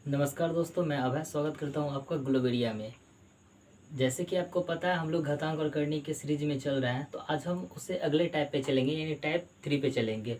नमस्कार दोस्तों, मैं अभय स्वागत करता हूं आपका ग्लोबेरिया में। जैसे कि आपको पता है हम लोग घातांक और करनी के सीरीज में चल रहे हैं, तो आज हम उससे अगले टाइप पे चलेंगे, यानी टाइप 3 पे चलेंगे।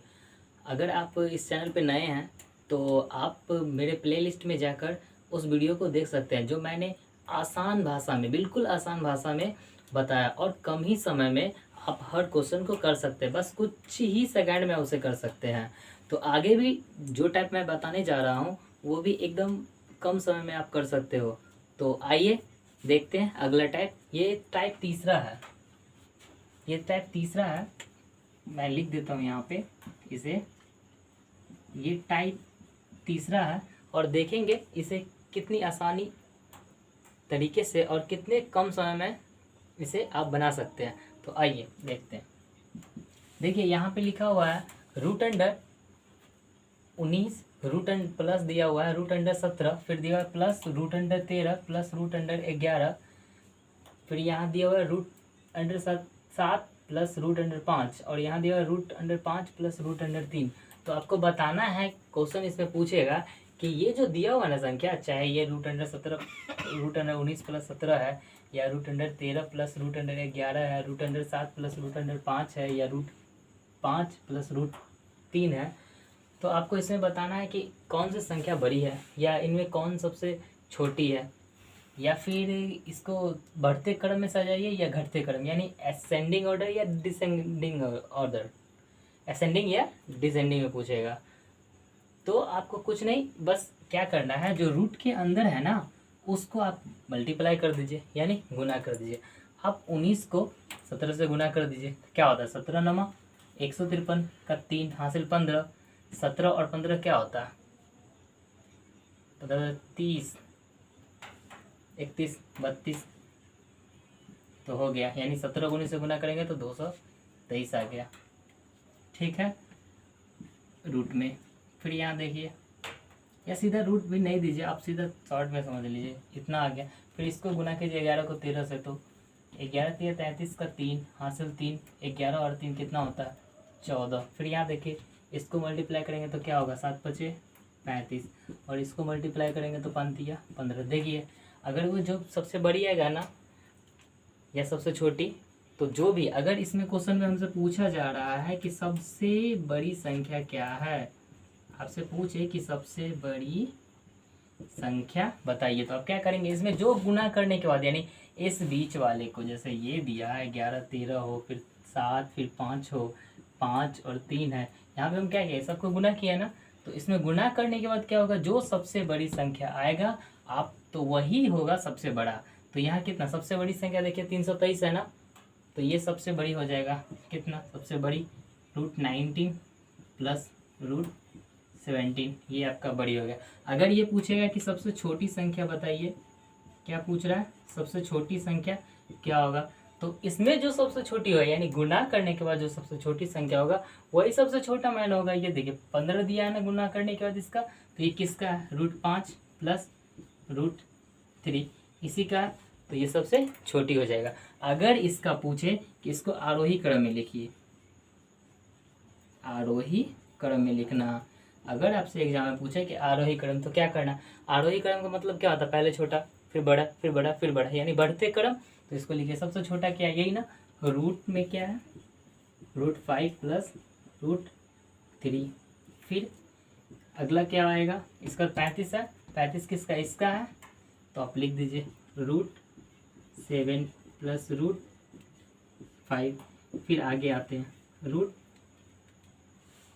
अगर आप इस चैनल पे नए हैं तो आप मेरे प्लेलिस्ट में जाकर उस वीडियो को देख सकते हैं जो मैंने आसान भाषा में, बिल्कुल आसान भाषा में बताया, और कम ही समय में आप हर क्वेश्चन को कर सकते हैं। बस कुछ ही सेकंड में उसे कर सकते हैं। तो आगे भी जो टाइप मैं बताने जा रहा हूँ वो भी एकदम कम समय में आप कर सकते हो। तो आइए देखते हैं अगला टाइप। ये टाइप तीसरा है। मैं लिख देता हूँ यहाँ पे इसे। ये टाइप तीसरा है और देखेंगे इसे कितनी आसानी तरीके से और कितने कम समय में इसे आप बना सकते हैं। तो आइए देखते हैं। देखिए यहाँ पे लिखा हुआ है root under 19, root under plus दिया हुआ है रूट अंडर 17, फिर दिया हुआ है plus root under 13 plus root under 11, फिर यहाँ दिया हुआ है root under 7 plus root under 5, और यहाँ दिया हुआ है root under 5 plus root under 3। तो आपको बताना है, क्वेश्चन इसमें पूछेगा कि ये जो दिया हुआ ना संख्या, चाहे ये root under 17 root under 19 plus 17 है, या root under 13 plus root under 11 है, root under 7 plus root under 5 है, या रूट 5 प्लस रूट 3 है, तो आपको इसमें बताना है कि कौन सी संख्या बड़ी है, या इनमें कौन सबसे छोटी है, या फिर इसको बढ़ते क्रम में सजाइए या घटते क्रम, यानी असेंडिंग ऑर्डर या डिसेंडिंग ऑर्डर, असेंडिंग या डिसेंडिंग में पूछेगा। तो आपको कुछ नहीं, बस क्या करना है, जो रूट के अंदर है ना उसको आप मल्टीप्लाई कर दीजिए, यानी गुना कर दीजिए। आप 19 को 17 से गुना कर दीजिए, क्या होता है 17 नमा 153 का 3 हासिल 15, 17 और 15 क्या होता है 30, 31, 32 तो हो गया, यानी 17 को 19 से गुना करेंगे तो 223 आ गया। ठीक है, रूट में फिर यहाँ देखिए, या सीधा रूट भी नहीं दीजिए, आप सीधा शॉर्ट में समझ लीजिए, इतना आ गया। फिर इसको गुना कीजिए 11 को 13 से, तो 11 3 33 का 3 हासिल 3, 11 और 3 कितना होता है 14। फिर यहाँ देखिए इसको मल्टीप्लाई करेंगे तो क्या होगा 7 5 35, और इसको मल्टीप्लाई करेंगे तो 5 दिया 15। देखिए अगर वो जो सबसे बड़ी आएगा ना या सबसे छोटी, तो जो भी, अगर इसमें क्वेश्चन में हमसे पूछा जा रहा है कि सबसे बड़ी संख्या क्या है, आपसे पूछे कि सबसे बड़ी संख्या बताइए, तो आप क्या करेंगे, इसमें जो गुना करने के बाद, यानी इस बीच वाले को, जैसे ये दिया है 11 13 हो, फिर 7, फिर 5 हो, 5 और 3 है, यहाँ पे हम क्या किए सबको गुना किया ना, तो इसमें गुना करने के बाद क्या होगा, जो सबसे बड़ी संख्या आएगा आप तो वही होगा सबसे बड़ा। तो यहाँ कितना सबसे बड़ी संख्या देखिए 323 है ना, तो ये सबसे बड़ी हो जाएगा कितना, सबसे बड़ी रूट 19 प्लस रूट 17, ये आपका बड़ी हो गया। अगर ये पूछेगा कि सबसे छोटी संख्या बताइए, क्या पूछ रहा है सबसे छोटी संख्या क्या होगा, तो इसमें जो सबसे छोटी हो, यानी गुना करने के बाद जो सबसे छोटी संख्या होगा वही सबसे छोटा मान होगा। ये देखिए 15 दिया है ना गुना करने के बाद इसका, तो ये किसका है रूट 5 प्लस रूट 3, इसी का, तो ये सबसे छोटी हो जाएगा। अगर इसका पूछे कि इसको आरोही क्रम में लिखिए, आरोही क्रम में लिखना, अगर आपसे एग्जाम में पूछे कि आरोही क्रम, तो क्या करना, आरोही क्रम का मतलब क्या होता है, पहले छोटा फिर बड़ा फिर बड़ा फिर बड़ा, यानी बढ़ते क्रम। तो इसको लिखिए सबसे छोटा क्या है, यही ना, रूट में क्या है रूट 5 प्लस रूट 3, फिर अगला क्या आएगा, इसका 35 है, 35 किसका इसका है, तो आप लिख दीजिए रूट 7 प्लस रूट 5, फिर आगे आते हैं रूट,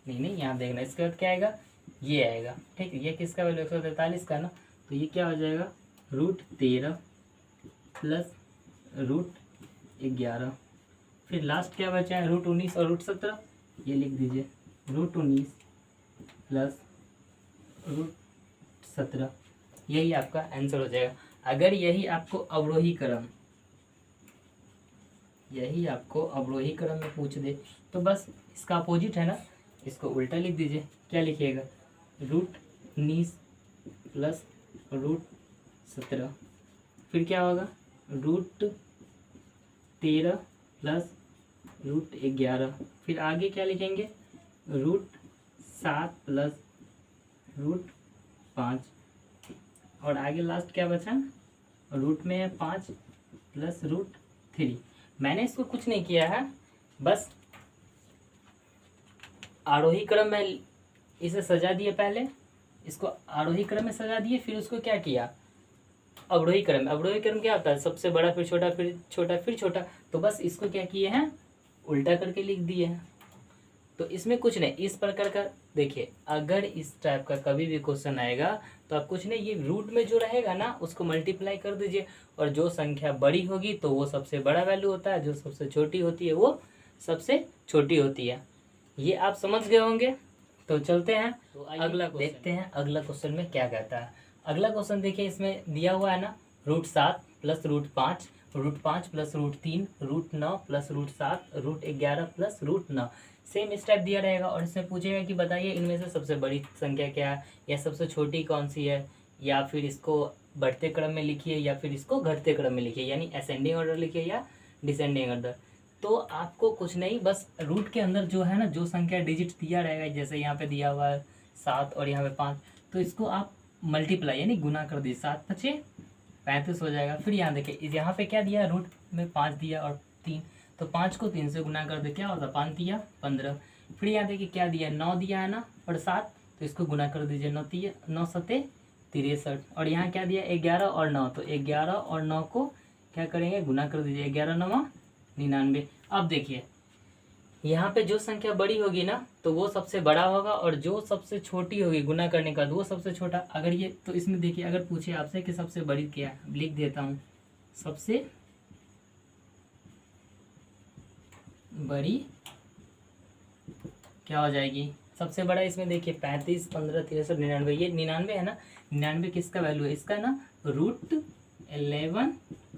नहीं यहाँ देखना, इसके बाद क्या आएगा ये आएगा। ठीक है, ये किसका वैल्यू 143 का ना, तो ये क्या हो जाएगा रूट 13 प्लस रूट 11, फिर लास्ट क्या बचा है रूट 19 और रूट 17, ये लिख दीजिए रूट 19 प्लस रूट 17, यही आपका आंसर हो जाएगा। अगर यही आपको अवरोही क्रम में पूछ दे तो बस इसका अपोजिट है ना, इसको उल्टा लिख दीजिए। क्या लिखिएगा रूट 19 प्लस रूट 17, फिर क्या होगा रूट 13 प्लस रूट 11, फिर आगे क्या लिखेंगे रूट 7 प्लस रूट 5, और आगे लास्ट क्या बचा, रूट में है 5 प्लस रूट 3। मैंने इसको कुछ नहीं किया है, बस आरोही क्रम में इसे सजा दिए, पहले इसको आरोही क्रम में सजा दिए, फिर उसको क्या किया अवरोही क्रम। अवरोही क्रम क्या होता है, सबसे बड़ा फिर छोटा फिर छोटा फिर छोटा, तो बस इसको क्या किए हैं उल्टा करके लिख दिए हैं। तो इसमें कुछ नहीं, इस प्रकार का देखिए, अगर इस टाइप का कभी भी क्वेश्चन आएगा तो आप कुछ नहीं, ये रूट में जो रहेगा ना उसको मल्टीप्लाई कर दीजिए, और जो संख्या बड़ी होगी तो वो सबसे बड़ा वैल्यू होता है, जो सबसे छोटी होती है वो सबसे छोटी होती है। ये आप समझ गए होंगे। तो चलते हैं, तो अगला देखते हैं अगला क्वेश्चन में क्या कहता है। अगला क्वेश्चन देखिए, इसमें दिया हुआ है ना, √7 plus √5, √5 plus √3, √9 plus √7, √11 plus √9। Same step दिया रहेगा और इसमें पूछेगा कि बताइए इनमें से सबसे बड़ी संख्या क्या है, या सबसे छोटी कौन सी है, या फिर इसको बढ़ते क्रम में लिखिए या फिर इसको घटते क्रम में लिखिए, यानी असेंडिंग ऑर्डर लिखिए या डिसेंडिंग ऑर्डर। तो आपको कुछ नहीं, बस रूट के अंदर जो है ना, जो संख्या डिजिट दिया रहेगा, जैसे यहाँ पे दिया हुआ है 7 और यहाँ पे 5, तो इसको आप मल्टीप्लाई यानी गुना कर दीजिए, 7 × 5 = 35 हो जाएगा। फिर यहाँ देखिए, यहाँ पे क्या दिया, रूट में 5 दिया और 3, तो 5 को 3 से गुना कर दे, क्या होता है 5 × 15। फिर यहाँ देखिए क्या दिया, 9 दिया है ना और 7, तो इसको गुना कर दीजिए, 9 7 63। और यहाँ क्या दिया 11 और 9, तो 11 और 9 को क्या करेंगे गुना कर दीजिए, 11 × 9 = 99। अब देखिए यहाँ पे जो संख्या बड़ी होगी ना तो वो सबसे बड़ा होगा, और जो सबसे छोटी होगी गुना करने का वो सबसे छोटा। अगर ये, तो इसमें देखिए अगर पूछे आपसे कि सबसे बड़ी क्या है, लिख देता हूँ, सबसे बड़ी क्या हो जाएगी, सबसे बड़ा इसमें देखिए 35 15 63 99, ये 99 है ना, 99 किसका वैल्यू है, इसका ना √11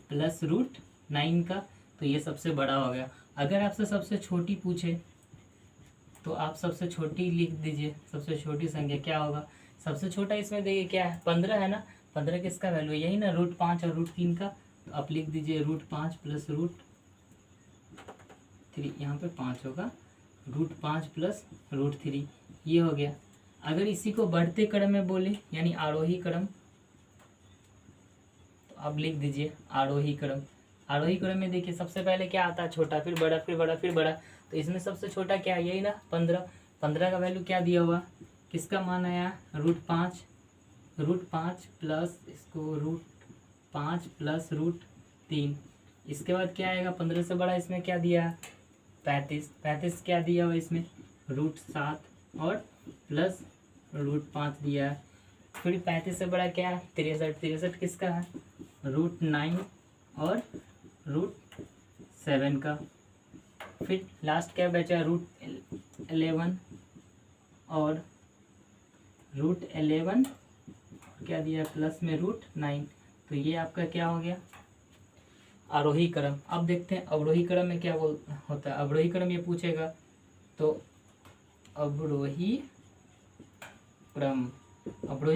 प्लस √9 का, तो ये सबसे बड़ा हो गया। अगर आपसे सबसे छोटी पूछे तो आप सबसे छोटी लिख दीजिए, सबसे छोटी संख्या क्या होगा, सबसे छोटा इसमें देखिए क्या है 15 है ना, 15 किसका वैल्यू है, यही ना √5 और √3 का, तो आप लिख दीजिए √5 प्लस √3, यहाँ पे 5 होगा, √5 प्लस √3, ये हो गया। अगर इसी को बढ़ते क्रम में बोले यानी आरोही क्रम, तो आप लिख दीजिए आरोही क्रम। आरोही क्रम में देखिए सबसे पहले क्या आता है, छोटा फिर बड़ा फिर बड़ा फिर बड़ा, तो इसमें सबसे छोटा क्या है, यही ना 15। 15 का वैल्यू क्या दिया हुआ, किसका मान आया √5 प्लस इसको √5 प्लस √3। इसके बाद क्या आएगा 15 से बड़ा, इसमें क्या दिया 35 क्या दिया हुआ इसमें √7 और प्लस √5 दिया है। फिर 35 से बड़ा क्या है 63 किसका है √9 और √7 का। फिर लास्ट क्या बचा √11 और √11 क्या दिया प्लस में √9, तो ये आपका क्या हो गया आरोही क्रम। अब देखते हैं अवरोही क्रम में क्या होता है। अवरोही क्रम ये पूछेगा, तो अवरोही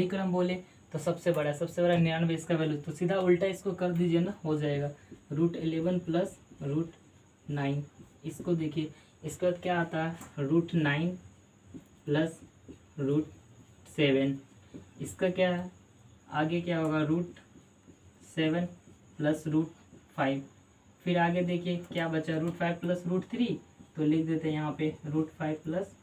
क्रम बोले तो सबसे बड़ा 99 इसका वैल्यू, तो सीधा उल्टा इसको कर दीजिए ना, हो जाएगा √11 प्लस √9। इसको देखिए, इसके बाद क्या आता है √9 प्लस √7, इसका क्या है आगे क्या होगा √7 प्लस √5। फिर आगे देखिए क्या बचा √5 प्लस √3, तो लिख देते हैं यहाँ पे √5 प्लस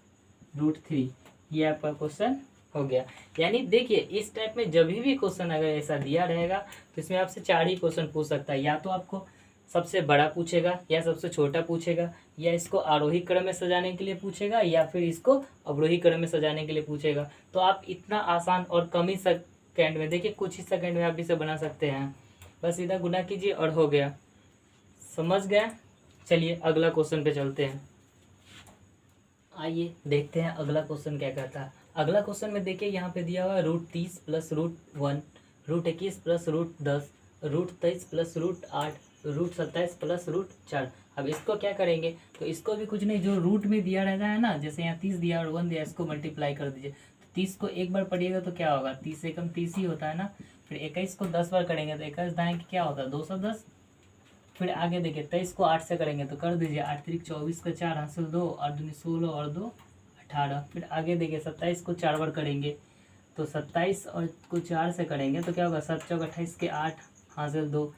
√3। ये आपका क्वेश्चन हो गया। यानी देखिए इस टाइप में जब भी क्वेश्चन अगर ऐसा दिया रहेगा तो इसमें आपसे 4 ही क्वेश्चन पूछ सकता है, या तो आपको सबसे बड़ा पूछेगा, या सबसे छोटा पूछेगा, या इसको आरोही क्रम में सजाने के लिए पूछेगा, या फिर इसको अवरोही क्रम में सजाने के लिए पूछेगा। तो आप इतना आसान और कम ही सेकंड में, देखिए कुछ ही सेकंड में आप इसे बना सकते हैं। बस इधर गुना कीजिए और हो गया। समझ गए? चलिए अगला क्वेश्चन पे चलते हैं। आइए देखते हैं अगला क्वेश्चन क्या कहता है। अगला क्वेश्चन में देखिए यहाँ पे दिया हुआ है √30 प्लस √1, √21 प्लस √10, √23 प्लस √8, √27 प्लस √4। अब इसको क्या करेंगे, तो इसको भी कुछ नहीं, जो रूट में दिया रहता है ना, जैसे यहाँ 30 दिया और 1 दिया, इसको मल्टीप्लाई कर दीजिए। 30 को एक बार पढ़िएगा तो क्या होगा, 30 से कम 30 ही होता है ना। फिर 21 को 10 बार करेंगे तो 21 दाएँ क्या होता है 210। फिर आगे देखिए 23 को 8 से करेंगे तो कर दीजिए 8 3 24 का 4 हासिल 2 और 2 16 और 2 18। फिर आगे देखिए 27 को 4 बार करेंगे तो 27 और को 4 से करेंगे तो क्या होगा, 7 चौक 28 के 8, हासिल 2,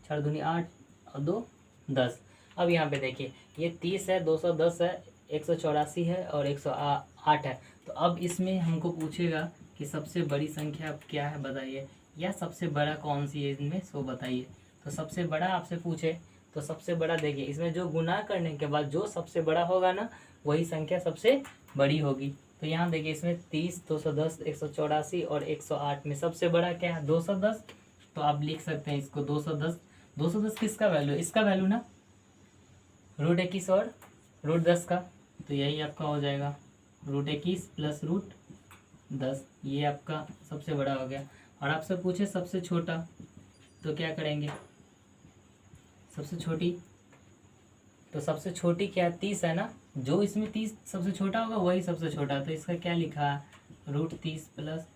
4 दूनी 8 और 2 10। अब यहाँ पे देखिए ये 30 है, 210 है, 184 है और 108 है। तो अब इसमें हमको पूछेगा कि सबसे बड़ी संख्या अब क्या है बताइए, या सबसे बड़ा कौन सी है इनमें, सो बताइए। तो सबसे बड़ा आपसे पूछे तो सबसे बड़ा देखिए इसमें जो गुना करने के बाद जो सबसे बड़ा होगा ना वही संख्या सबसे बड़ी होगी। तो यहाँ देखिए इसमें 30, 210, 184 और 108 में सबसे बड़ा क्या है, 210। तो आप लिख सकते हैं इसको 210। 210 किसका वैल्यू है, इसका वैल्यू ना, √21 और √10 का। तो यही आपका हो जाएगा √21 प्लस √10, ये आपका सबसे बड़ा हो गया। और आपसे पूछे सबसे छोटा तो क्या करेंगे, सबसे छोटी, तो सबसे छोटी क्या 30 है ना, जो इसमें 30 सबसे छोटा होगा वही सबसे छोटा। तो इसका क्या लिखा है, √30 प्लस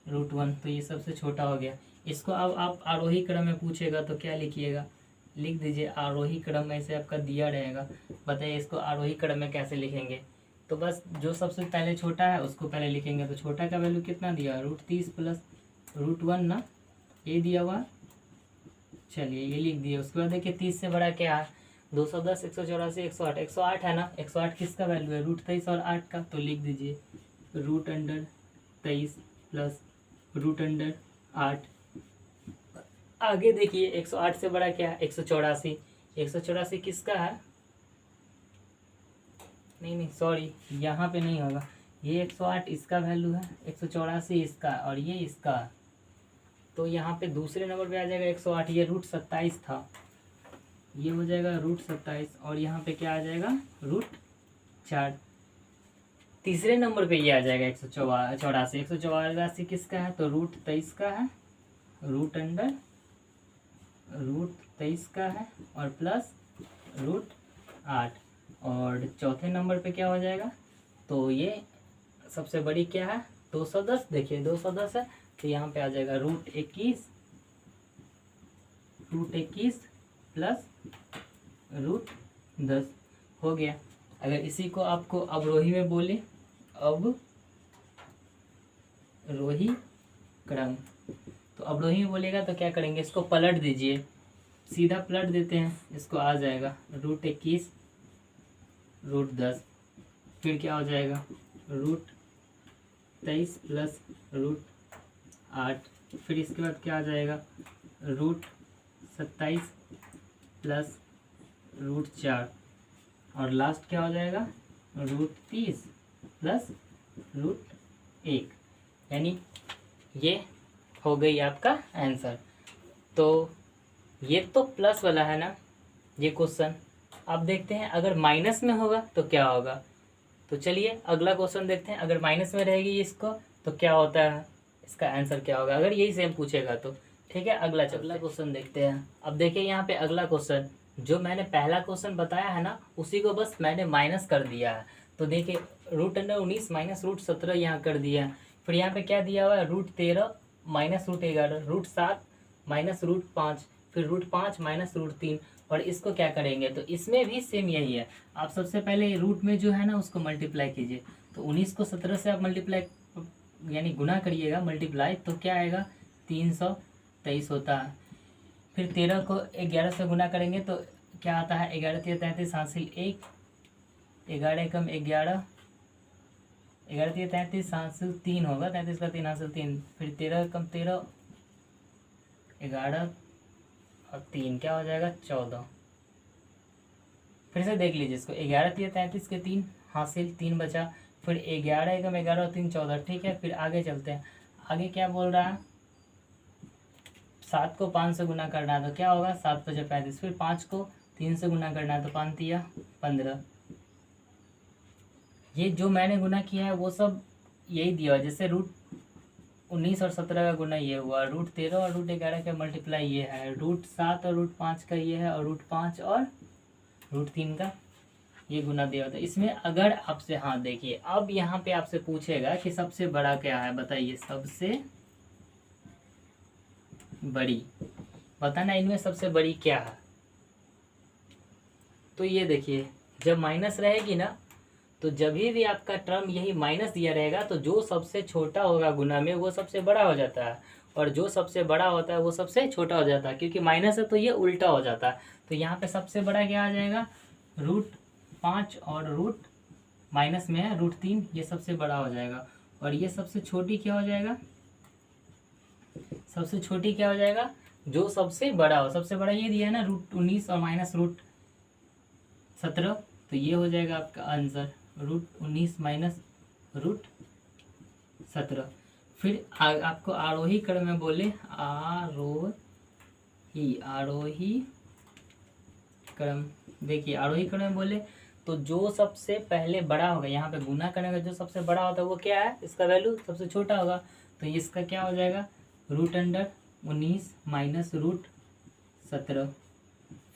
√1, तो ये सबसे छोटा हो गया। इसको अब आप आरोही क्रम में पूछेगा तो क्या लिखिएगा, लिख दीजिए आरोही क्रम में, ऐसे आपका दिया रहेगा। बताइए इसको आरोही क्रम में कैसे लिखेंगे, तो बस जो सबसे पहले छोटा है उसको पहले लिखेंगे। तो छोटा का वैल्यू कितना दिया, √30 प्लस √1 ना, ये दिया हुआ, चलिए ये लिख दिए। उसके बाद देखिए 30 से बड़ा क्या है, 210, 184, 108, 108 है ना, 108 किसका वैल्यू है, √23 और 8 का। तो लिख दीजिए √23 प्लस √8। आगे देखिए 108 से बड़ा क्या है, 184। 184 किसका है, नहीं सॉरी, यहाँ पे नहीं होगा, ये 108 इसका वैल्यू है, 184 इसका और ये इसका। तो यहाँ पे दूसरे नंबर पे आ जाएगा 108, ये √27 था, ये हो जाएगा √27 और यहाँ पे क्या आ जाएगा, √4। तीसरे नंबर पे ये आ जाएगा 184। 184 किसका है, तो √23 का है, √23 का है और प्लस √8। और चौथे नंबर पे क्या हो जाएगा, तो ये सबसे बड़ी क्या है, 210। देखिए 210 है तो यहाँ पे आ जाएगा √21 प्लस √10 हो गया। अगर इसी को आपको अवरोही में बोले, अवरोही क्रम, तो अवरोही में बोलेगा तो क्या करेंगे, इसको पलट दीजिए, सीधा पलट देते हैं, इसको आ जाएगा √21 √10, फिर क्या हो जाएगा √23 प्लस √8, फिर इसके बाद क्या आ जाएगा √27 प्लस √4 और लास्ट क्या हो जाएगा √30 प्लस √1, यानी ये हो गई आपका आंसर। तो ये तो प्लस वाला है ना ये क्वेश्चन। अब देखते हैं अगर माइनस में होगा तो क्या होगा। तो चलिए अगला क्वेश्चन देखते हैं, अगर माइनस में रहेगी इसको तो क्या होता है, इसका आंसर क्या होगा, अगर यही सेम पूछेगा तो। ठीक है, अगला क्वेश्चन देखते हैं। अब देखिए यहाँ पे अगला क्वेश्चन, जो मैंने पहला क्वेश्चन बताया है ना उसी को बस मैंने माइनस कर दिया है। तो देखिए √19 माइनस √17 यहाँ कर दिया है। फिर यहाँ पे क्या दिया हुआ है, √13 माइनस √11, √7 माइनस √5, फिर √5 माइनस √3। और इसको क्या करेंगे, तो इसमें भी सेम यही है। आप सबसे पहले रूट में जो है ना उसको मल्टीप्लाई कीजिए। तो 19 को 17 से आप मल्टीप्लाई यानी गुना करिएगा मल्टीप्लाई, तो क्या आएगा 323 होता है। फिर 13 को 11 से गुना करेंगे तो क्या आता है, 11 3 33 हासिल 1, 11 कम 11, 11 3 33 हासिल 3 होगा, 33 का 3 हासिल 3, फिर 13 कम 13, 11 और 3 क्या हो जाएगा 14। फिर से देख लीजिए इसको, 11 3 33 के 3 हासिल 3 बचा, फिर 11 कम 11 और 3 14। ठीक है, फिर आगे चलते हैं। आगे क्या बोल रहा है, 7 को 5 से गुना करना है तो क्या होगा 7 5 35, फिर 5 को 3 से गुना करना है तो 5 3 15। ये जो मैंने गुना किया है वो सब यही दिया है, जैसे √19 और 17 का गुना ये हुआ, √13 और √11 का मल्टीप्लाई ये है, √7 और √5 का ये है, और √5 और √3 का ये गुना दिया होता है। इसमें अगर आपसे, हाँ देखिए अब यहाँ पे आपसे पूछेगा कि सबसे बड़ा क्या है, बताइए सबसे बड़ी, बताना इनमें सबसे बड़ी क्या है। तो ये देखिए जब माइनस रहेगी ना तो जब भी आपका टर्म यही माइनस दिया रहेगा तो जो सबसे छोटा होगा गुना में वो सबसे बड़ा हो जाता है, और जो सबसे बड़ा होता है वो सबसे छोटा हो जाता है, क्योंकि माइनस है तो ये उल्टा हो जाता है। तो यहाँ पे सबसे बड़ा क्या आ जाएगा, √5, और रूट माइनस में है √3, ये सबसे बड़ा हो जाएगा। और ये सबसे छोटी क्या हो जाएगा, सबसे छोटी क्या हो जाएगा, जो सबसे बड़ा हो। सबसे बड़ा ये दिया है ना √19 और माइनस √17, तो ये हो जाएगा आपका आंसर √19 माइनस √17। फिर आपको आरोही क्रम में बोले, आरोही क्रम, देखिए आरोही क्रम में बोले तो जो सबसे पहले बड़ा होगा, यहाँ पे गुना करने का जो सबसे बड़ा होता है वो क्या है, इसका वैल्यू सबसे छोटा होगा, तो इसका क्या हो जाएगा √19 माइनस √17।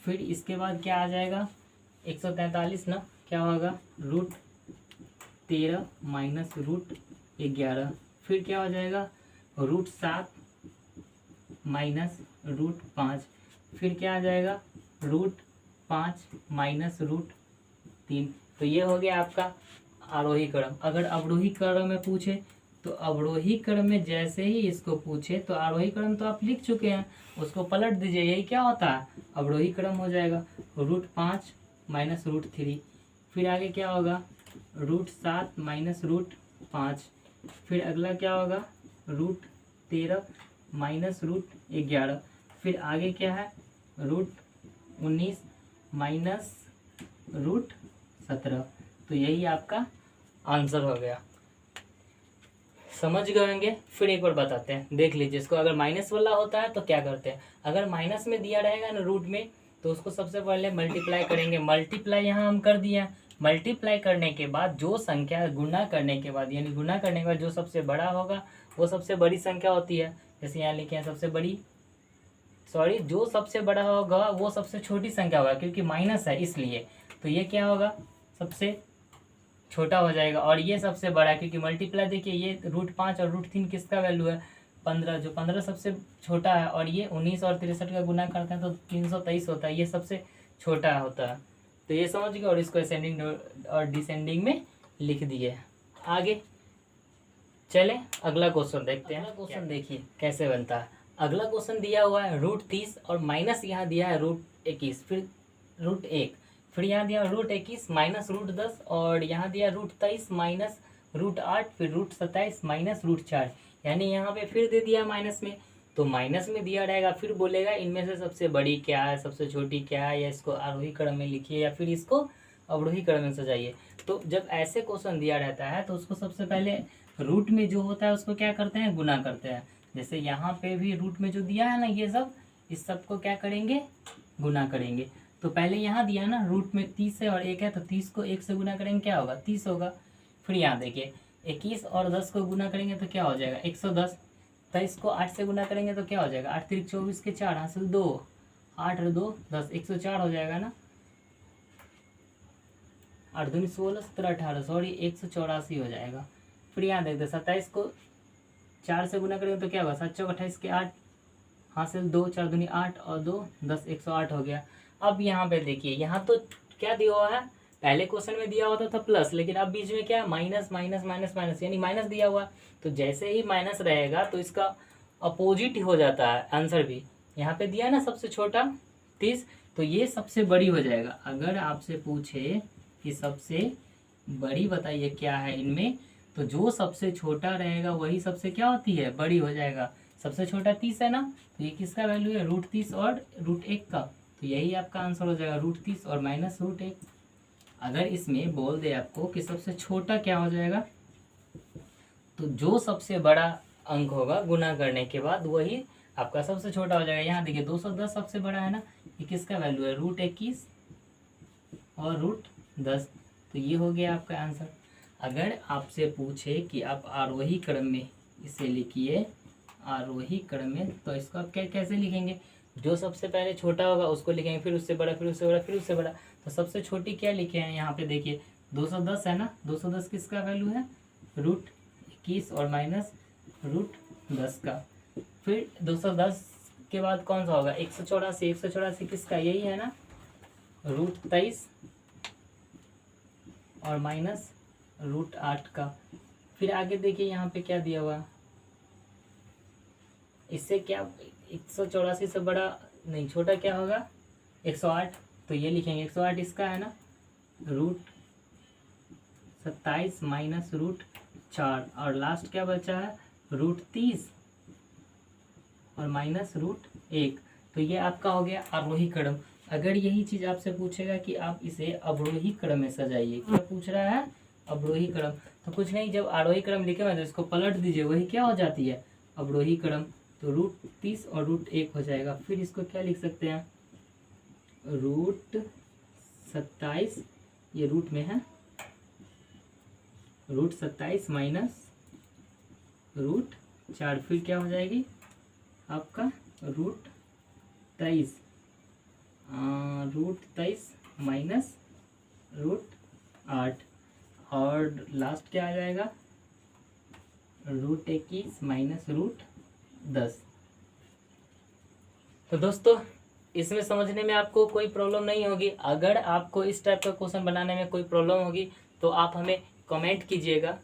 फिर इसके बाद क्या आ जाएगा 143 ना, क्या होगा √13 माइनस √11। फिर क्या हो जाएगा √7 माइनस √5। फिर क्या आ जाएगा √5 माइनस √3। तो ये हो गया आपका आरोही क्रम। अगर अवरोही क्रम में पूछे तो अवरोही क्रम में जैसे ही इसको पूछे तो आरोही क्रम तो आप लिख चुके हैं, उसको पलट दीजिए, यही क्या होता है अवरोही क्रम हो जाएगा √5 माइनस √3। फिर आगे क्या होगा √7 माइनस √5। फिर अगला क्या होगा √13 माइनस √11। फिर आगे क्या है √19 माइनस √17। तो यही आपका आंसर हो गया। समझ गए होंगे। फिर एक बार बताते हैं, देख लीजिए इसको। अगर माइनस वाला होता है तो क्या करते हैं, अगर माइनस में दिया रहेगा ना रूट में, तो उसको सबसे पहले मल्टीप्लाई करेंगे। मल्टीप्लाई यहाँ हम कर दिया। मल्टीप्लाई करने के बाद जो संख्या गुना करने के बाद, यानी गुना करने के बाद जो सबसे बड़ा होगा वो सबसे बड़ी संख्या होती है। जैसे यहाँ लिखे हैं सबसे बड़ी, सॉरी, जो सबसे बड़ा होगा वो सबसे छोटी संख्या होगा, क्योंकि माइनस है इसलिए। तो ये क्या होगा सबसे छोटा हो जाएगा, और ये सबसे बड़ा है क्योंकि मल्टीप्लाई देखिए ये √5 और √3 किसका वैल्यू है 15, जो 15 सबसे छोटा है, और ये 19 और 63 का गुना करते हैं तो 323 होता है, ये सबसे छोटा होता है। तो ये समझ गए, और इसको असेंडिंग और डिसेंडिंग में लिख दिए। आगे चले अगला क्वेश्चन देखते हैं। क्वेश्चन देखिए कैसे बनता है। अगला क्वेश्चन दिया हुआ है √30 और माइनस यहाँ दिया है √21, फिर √1, फिर यहाँ दिया √21 माइनस √10, और यहाँ दिया √23 माइनस √8, फिर √27 माइनस √4। यानी यहाँ पे फिर दे दिया माइनस में, तो माइनस में दिया रहेगा, फिर बोलेगा इनमें से सबसे बड़ी क्या है, सबसे छोटी क्या है, या इसको आरोही क्रम में लिखिए या फिर इसको अवरोही क्रम में सजाइए। तो जब ऐसे क्वेश्चन दिया रहता है तो उसको सबसे पहले रूट में जो होता है उसको क्या करते हैं, गुना करते हैं। जैसे यहाँ पे भी रूट में जो दिया है ना ये सब, इस सब को क्या करेंगे, गुना करेंगे। तो पहले यहाँ दिया ना रूट में 30 है और 1 है, तो 30 को 1 से गुना करेंगे क्या होगा 30 होगा। फिर यहाँ देखिए 21 और 10 को गुना करेंगे तो क्या हो जाएगा 110। 23 को 8 से गुना करेंगे तो क्या हो जाएगा 8 3 24 के 4 हासिल 2, 8 और 2 10, 104 हो जाएगा ना। 8 दूनी 16 17 18, सॉरी 184 हो जाएगा। फिर यहाँ देखते 27 को 4 से गुना करेंगे तो क्या होगा 7 चौक 28 के 8 हासिल 2, 4 दूनी 8 और 2 10, 108 हो गया। अब यहाँ पे देखिए यहाँ तो क्या दिया हुआ है, पहले क्वेश्चन में दिया होता था प्लस, लेकिन अब बीच में क्या है माइनस माइनस माइनस माइनस, यानी माइनस दिया हुआ। तो जैसे ही माइनस रहेगा तो इसका अपोजिट हो जाता है आंसर भी। यहाँ पे दिया ना सबसे छोटा 30, तो ये सबसे बड़ी हो जाएगा। अगर आपसे पूछे कि सबसे बड़ी बताइए क्या है इनमें, तो जो सबसे छोटा रहेगा वही सबसे क्या होती है बड़ी हो जाएगा। सबसे छोटा 30 है ना, तो ये किसका वैल्यू है √30 और √1 का, तो यही आपका आंसर हो जाएगा √30 और माइनस √1। अगर इसमें बोल दे आपको कि सबसे छोटा क्या हो जाएगा, तो जो सबसे बड़ा अंक होगा गुना करने के बाद वही आपका सबसे छोटा हो जाएगा। यहाँ देखिए 210 सबसे बड़ा है ना, ये किसका वैल्यू है √21 और √10, तो ये हो गया आपका आंसर। अगर आपसे पूछे कि आप आरोही क्रम में इसे लिखिए, आरोही क्रम में, तो इसको आप क्या कैसे लिखेंगे, जो सबसे पहले छोटा होगा उसको लिखेंगे, फिर उससे बड़ा, फिर उससे बड़ा, फिर उससे बड़ा। तो सबसे छोटी क्या लिखे हैं यहाँ पे देखिए 210 है ना, 210 किसका वैल्यू है √21 और माइनस √10 का। फिर 210 के बाद कौन सा होगा 184, 184 किसका, यही है ना √23 और माइनस √8 का। फिर आगे देखिए यहाँ पे क्या दिया हुआ, इससे क्या 184 से बड़ा नहीं, छोटा क्या होगा 108, तो ये लिखेंगे 108 इसका है ना, √27 माइनस √4 और लास्ट क्या बचा है √30 और माइनस √1। तो ये आपका हो गया आरोही क्रम। अगर यही चीज़ आपसे पूछेगा कि आप इसे अवरोही क्रम में सजाइए, क्या पूछ रहा है अवरोही क्रम, तो कुछ नहीं, जब आरोही क्रम लिखेगा तो इसको पलट दीजिए, वही क्या हो जाती है अवरोही क्रम, तो √30 और √1 हो जाएगा। फिर इसको क्या लिख सकते हैं √27, ये रूट में है, √27 माइनस √4, फिर क्या हो जाएगी आपका √23 माइनस √8 और लास्ट क्या आ जाएगा √21 माइनस √10। तो दोस्तों इसमें समझने में आपको कोई प्रॉब्लम नहीं होगी। अगर आपको इस टाइप का क्वेश्चन बनाने में कोई प्रॉब्लम होगी तो आप हमें कमेंट कीजिएगा।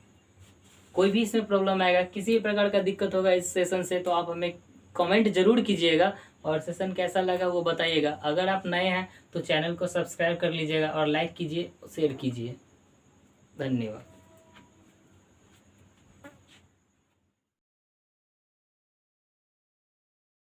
कोई भी इसमें प्रॉब्लम आएगा, किसी भी प्रकार का दिक्कत होगा इस सेशन से, तो आप हमें कमेंट जरूर कीजिएगा और सेशन कैसा लगा वो बताइएगा। अगर आप नए हैं तो चैनल को सब्सक्राइब कर लीजिएगा और लाइक कीजिए, शेयर कीजिए। धन्यवाद।